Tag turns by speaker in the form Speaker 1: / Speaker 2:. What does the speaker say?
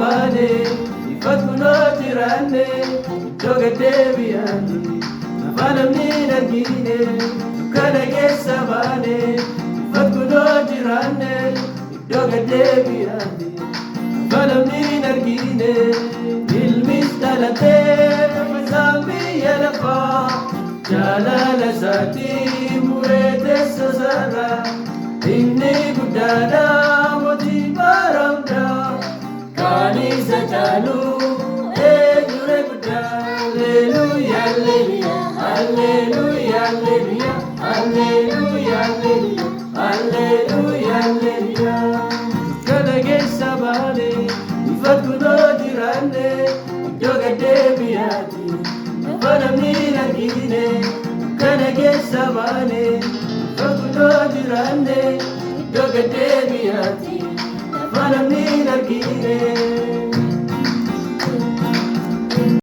Speaker 1: baane ifat kunoo jiraanne iddoo gaddeebi'aati lafa namni hin argine dukkana keessa baane ifat kunoo jiraanne iddoo gaddeebi'aati lafa namni hin argine ilmis dhalatee isaan biyya lafaa jaalala isaatii muree teessa sarara inni guddaadha mootii bara hundaa kan isa caalu eenyuree guddaa Alleluuyaa Alleluuyaa Alleluuyaa Alleluuyaa Alleluuyaa Alleluuyaa Alleluuyaa kana keessa baane ifat kunoo jiraanne iddoo gaddeebi'aati lafa namni hin argine kana keessa baane ifat kunoo jiraanne iddoo gaddeebi'aati lafa namni hin argine